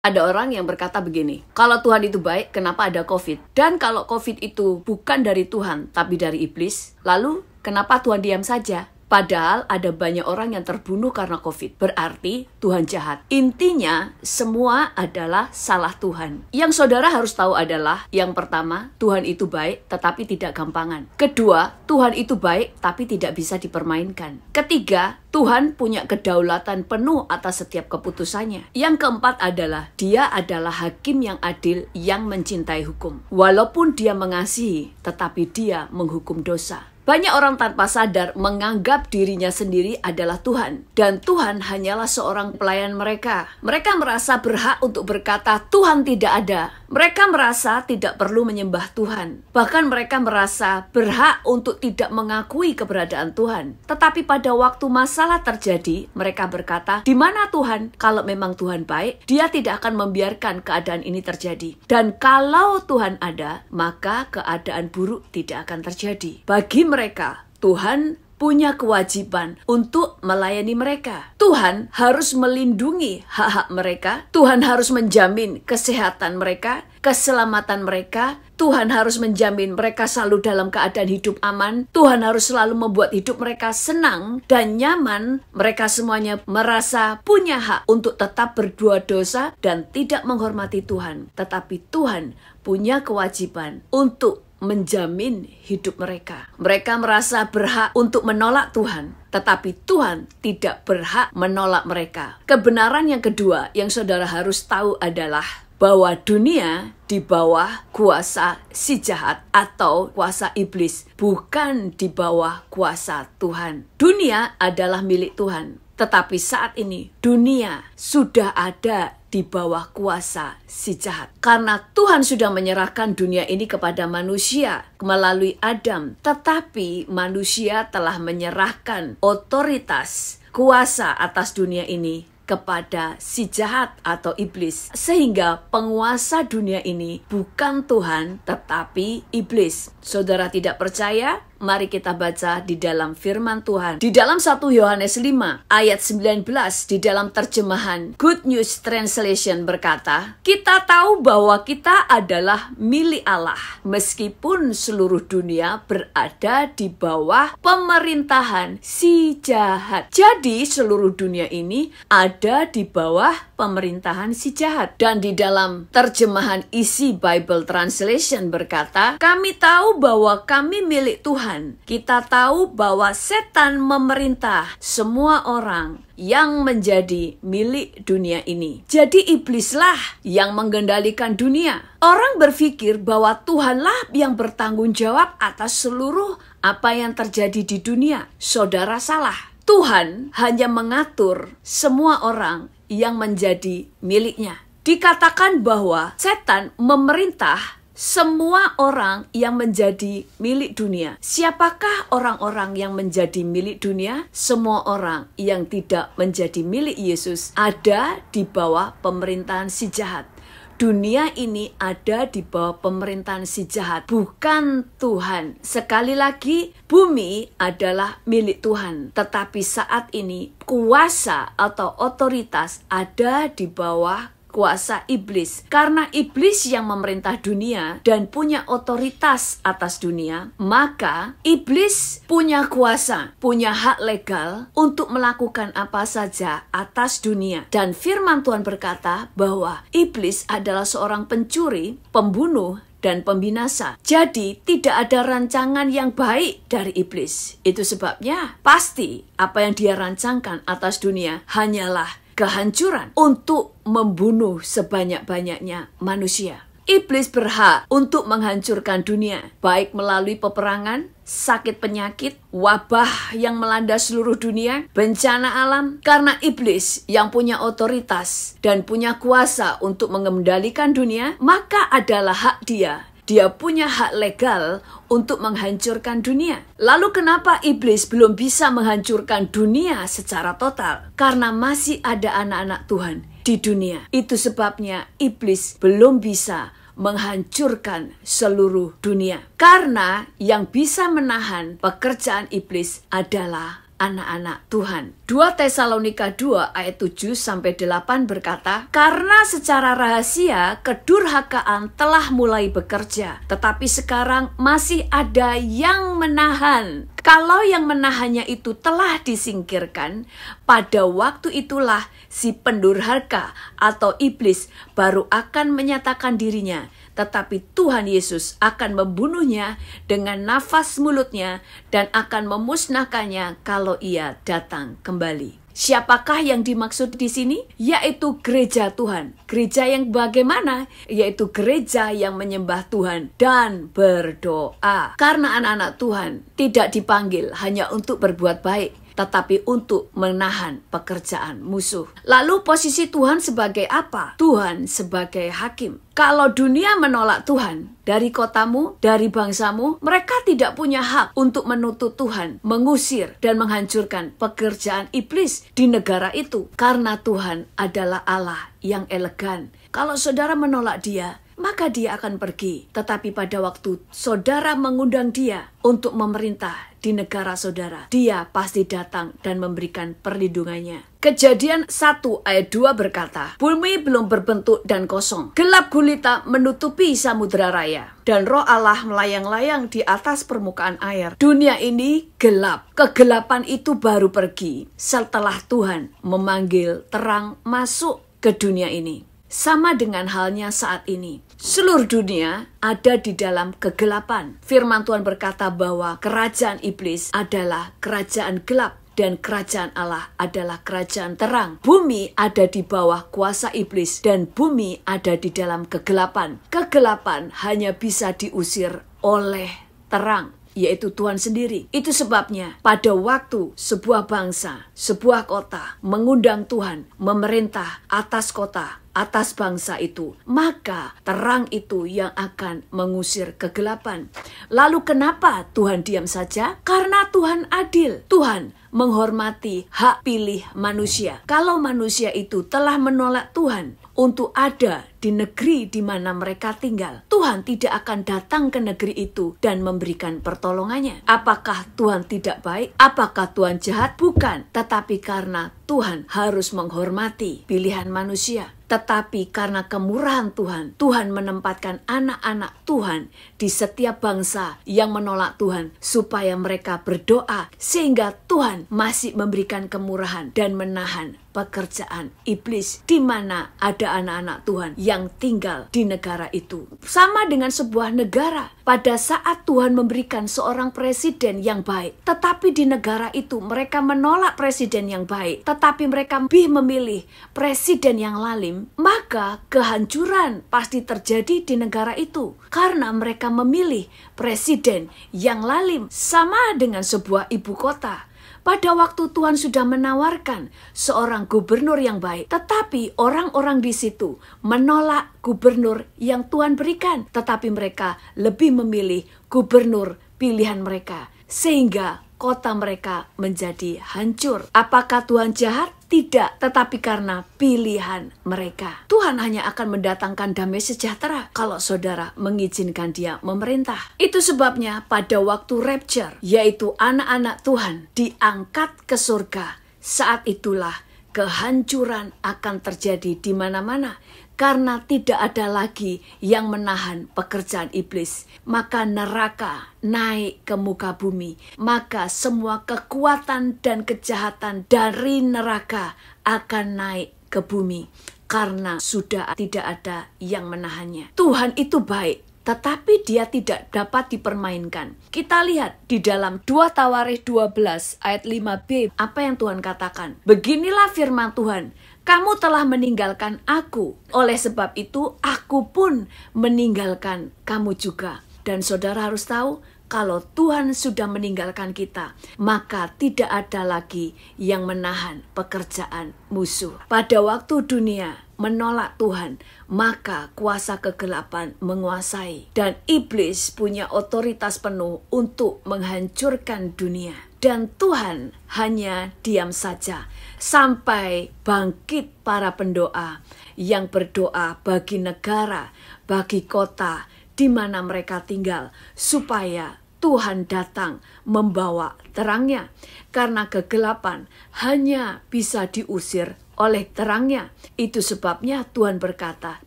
Ada orang yang berkata begini, kalau Tuhan itu baik, kenapa ada COVID? Dan kalau COVID itu bukan dari Tuhan, tapi dari iblis, lalu kenapa Tuhan diam saja? Padahal ada banyak orang yang terbunuh karena COVID. Berarti Tuhan jahat. Intinya, semua adalah salah Tuhan. Yang saudara harus tahu adalah, yang pertama, Tuhan itu baik tetapi tidak gampangan. Kedua, Tuhan itu baik tapi tidak bisa dipermainkan. Ketiga, Tuhan punya kedaulatan penuh atas setiap keputusannya. Yang keempat adalah, Dia adalah hakim yang adil yang mencintai hukum. Walaupun Dia mengasihi, tetapi Dia menghukum dosa. Banyak orang tanpa sadar menganggap dirinya sendiri adalah Tuhan. Dan Tuhan hanyalah seorang pelayan mereka. Mereka merasa berhak untuk berkata Tuhan tidak ada. Mereka merasa tidak perlu menyembah Tuhan. Bahkan mereka merasa berhak untuk tidak mengakui keberadaan Tuhan. Tetapi pada waktu masalah terjadi, mereka berkata, di mana Tuhan? Kalau memang Tuhan baik, Dia tidak akan membiarkan keadaan ini terjadi. Dan kalau Tuhan ada, maka keadaan buruk tidak akan terjadi. Bagi mereka, Tuhan punya kewajiban untuk melayani mereka. Tuhan harus melindungi hak-hak mereka. Tuhan harus menjamin kesehatan mereka, keselamatan mereka. Tuhan harus menjamin mereka selalu dalam keadaan hidup aman. Tuhan harus selalu membuat hidup mereka senang dan nyaman. Mereka semuanya merasa punya hak untuk tetap berbuat dosa dan tidak menghormati Tuhan. Tetapi Tuhan punya kewajiban untuk menjamin hidup mereka. Mereka merasa berhak untuk menolak Tuhan, tetapi Tuhan tidak berhak menolak mereka. Kebenaran yang kedua yang saudara harus tahu adalah bahwa dunia di bawah kuasa si jahat atau kuasa iblis, bukan di bawah kuasa Tuhan. Dunia adalah milik Tuhan, tetapi saat ini dunia sudah ada di bawah kuasa si jahat. Karena Tuhan sudah menyerahkan dunia ini kepada manusia melalui Adam. Tetapi manusia telah menyerahkan otoritas kuasa atas dunia ini kepada si jahat atau iblis. Sehingga penguasa dunia ini bukan Tuhan tetapi iblis. Saudara tidak percaya? Mari kita baca di dalam firman Tuhan. Di dalam 1 Yohanes 5 ayat 19 di dalam terjemahan Good News Translation berkata, kita tahu bahwa kita adalah milik Allah meskipun seluruh dunia berada di bawah pemerintahan si jahat. Jadi seluruh dunia ini ada di bawah pemerintahan si jahat. Dan di dalam terjemahan Easy Bible Translation berkata, kami tahu bahwa kami milik Tuhan. Kita tahu bahwa setan memerintah semua orang yang menjadi milik dunia ini. Jadi iblislah yang mengendalikan dunia. Orang berpikir bahwa Tuhanlah yang bertanggung jawab atas seluruh apa yang terjadi di dunia. Saudara salah. Tuhan hanya mengatur semua orang yang menjadi miliknya. Dikatakan bahwa setan memerintah semua orang yang menjadi milik dunia. Siapakah orang-orang yang menjadi milik dunia? Semua orang yang tidak menjadi milik Yesus ada di bawah pemerintahan si jahat. Dunia ini ada di bawah pemerintahan si jahat, bukan Tuhan. Sekali lagi, bumi adalah milik Tuhan. Tetapi saat ini, kuasa atau otoritas ada di bawah kuasa iblis. Karena iblis yang memerintah dunia dan punya otoritas atas dunia, maka iblis punya kuasa, punya hak legal untuk melakukan apa saja atas dunia. Dan firman Tuhan berkata bahwa iblis adalah seorang pencuri, pembunuh, dan pembinasa. Jadi tidak ada rancangan yang baik dari iblis. Itu sebabnya pasti apa yang dia rancangkan atas dunia hanyalah kehancuran untuk membunuh sebanyak-banyaknya manusia. Iblis berhak untuk menghancurkan dunia, baik melalui peperangan, sakit penyakit, wabah yang melanda seluruh dunia, bencana alam. Karena iblis yang punya otoritas dan punya kuasa untuk mengendalikan dunia, maka adalah hak dia. Dia punya hak legal untuk menghancurkan dunia. Lalu kenapa iblis belum bisa menghancurkan dunia secara total? Karena masih ada anak-anak Tuhan di dunia. Itu sebabnya iblis belum bisa menghancurkan seluruh dunia. Karena yang bisa menahan pekerjaan iblis adalah anak-anak Tuhan. 2 Tesalonika 2 ayat 7-8 berkata, karena secara rahasia kedurhakaan telah mulai bekerja, tetapi sekarang masih ada yang menahan. Kalau yang menahannya itu telah disingkirkan, pada waktu itulah si pendurhaka atau iblis baru akan menyatakan dirinya. Tetapi Tuhan Yesus akan membunuhnya dengan nafas mulutnya dan akan memusnahkannya kalau ia datang kembali. Siapakah yang dimaksud di sini? Yaitu gereja Tuhan. Gereja yang bagaimana? Yaitu gereja yang menyembah Tuhan dan berdoa. Karena anak-anak Tuhan tidak dipanggil hanya untuk berbuat baik, tetapi untuk menahan pekerjaan musuh. Lalu posisi Tuhan sebagai apa? Tuhan sebagai hakim. Kalau dunia menolak Tuhan dari kotamu, dari bangsamu, mereka tidak punya hak untuk menuntut Tuhan, mengusir dan menghancurkan pekerjaan iblis di negara itu. Karena Tuhan adalah Allah yang elegan. Kalau saudara menolak Dia, maka Dia akan pergi. Tetapi pada waktu saudara mengundang Dia untuk memerintah di negara saudara, Dia pasti datang dan memberikan perlindungannya. Kejadian 1 ayat 2 berkata, bumi belum berbentuk dan kosong, gelap gulita menutupi samudera raya, dan roh Allah melayang-layang di atas permukaan air. Dunia ini gelap. Kegelapan itu baru pergi setelah Tuhan memanggil terang masuk ke dunia ini. Sama dengan halnya saat ini. Seluruh dunia ada di dalam kegelapan. Firman Tuhan berkata bahwa kerajaan iblis adalah kerajaan gelap dan kerajaan Allah adalah kerajaan terang. Bumi ada di bawah kuasa iblis dan bumi ada di dalam kegelapan. Kegelapan hanya bisa diusir oleh terang, yaitu Tuhan sendiri. Itu sebabnya pada waktu sebuah bangsa, sebuah kota mengundang Tuhan memerintah atas kota, atas bangsa itu, maka terang itu yang akan mengusir kegelapan. Lalu kenapa Tuhan diam saja? Karena Tuhan adil. Tuhan menghormati hak pilih manusia. Kalau manusia itu telah menolak Tuhan untuk ada di negeri di mana mereka tinggal, Tuhan tidak akan datang ke negeri itu dan memberikan pertolongannya. Apakah Tuhan tidak baik? Apakah Tuhan jahat? Bukan. Tetapi karena Tuhan harus menghormati pilihan manusia. Tetapi karena kemurahan Tuhan, Tuhan menempatkan anak-anak Tuhan di setiap bangsa yang menolak Tuhan supaya mereka berdoa, sehingga Tuhan masih memberikan kemurahan dan menahan pekerjaan iblis di mana ada anak-anak Tuhan yang tinggal di negara itu. Sama dengan sebuah negara, pada saat Tuhan memberikan seorang presiden yang baik, tetapi di negara itu mereka menolak presiden yang baik, tetapi mereka lebih memilih presiden yang lalim, maka kehancuran pasti terjadi di negara itu karena mereka memilih presiden yang lalim. Sama dengan sebuah ibu kota. Pada waktu Tuhan sudah menawarkan seorang gubernur yang baik, tetapi orang-orang di situ menolak gubernur yang Tuhan berikan, tetapi mereka lebih memilih gubernur pilihan mereka, sehingga kota mereka menjadi hancur. Apakah Tuhan jahat? Tidak, tetapi karena pilihan mereka. Tuhan hanya akan mendatangkan damai sejahtera kalau saudara mengizinkan Dia memerintah. Itu sebabnya pada waktu rapture, yaitu anak-anak Tuhan diangkat ke surga, saat itulah kehancuran akan terjadi di mana-mana. Karena tidak ada lagi yang menahan pekerjaan iblis, maka neraka naik ke muka bumi. Maka semua kekuatan dan kejahatan dari neraka akan naik ke bumi. Karena sudah tidak ada yang menahannya. Tuhan itu baik, tetapi Dia tidak dapat dipermainkan. Kita lihat di dalam 2 Tawarikh 12 ayat 5b, apa yang Tuhan katakan. Beginilah firman Tuhan, kamu telah meninggalkan aku, oleh sebab itu aku pun meninggalkan kamu juga. Dan saudara harus tahu, kalau Tuhan sudah meninggalkan kita, maka tidak ada lagi yang menahan pekerjaan musuh. Pada waktu dunia menolak Tuhan, maka kuasa kegelapan menguasai. Dan iblis punya otoritas penuh untuk menghancurkan dunia. Dan Tuhan hanya diam saja sampai bangkit para pendoa yang berdoa bagi negara, bagi kota di mana mereka tinggal, supaya Tuhan datang membawa terangnya, karena kegelapan hanya bisa diusir oleh terangnya. Itu sebabnya Tuhan berkata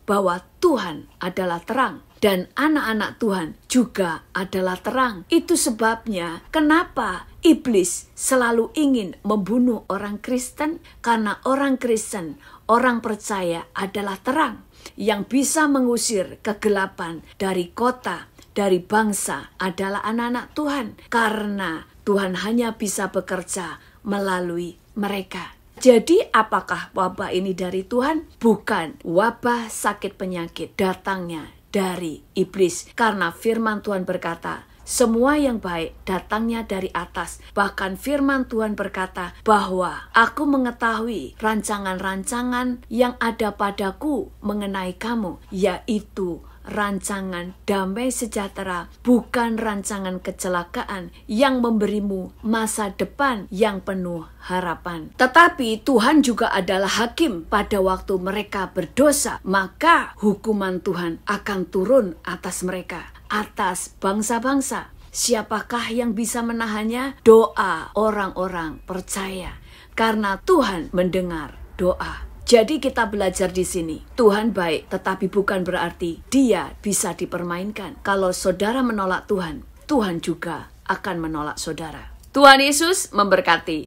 bahwa Tuhan adalah terang dan anak-anak Tuhan juga adalah terang. Itu sebabnya kenapa iblis selalu ingin membunuh orang Kristen, karena orang Kristen, orang percaya adalah terang yang bisa mengusir kegelapan dari kota, dari bangsa adalah anak-anak Tuhan, karena Tuhan hanya bisa bekerja melalui mereka. Jadi apakah wabah ini dari Tuhan? Bukan. Wabah sakit penyakit datangnya dari iblis, karena firman Tuhan berkata, semua yang baik datangnya dari atas. Bahkan firman Tuhan berkata bahwa aku mengetahui rancangan-rancangan yang ada padaku mengenai kamu, yaitu rancangan damai sejahtera, bukan rancangan kecelakaan yang memberimu masa depan yang penuh harapan. Tetapi Tuhan juga adalah hakim. Pada waktu mereka berdosa, maka hukuman Tuhan akan turun atas mereka, atas bangsa-bangsa. Siapakah yang bisa menahannya? Doa orang-orang percaya, karena Tuhan mendengar doa. Jadi kita belajar di sini, Tuhan baik, tetapi bukan berarti Dia bisa dipermainkan. Kalau saudara menolak Tuhan, Tuhan juga akan menolak saudara. Tuhan Yesus memberkati.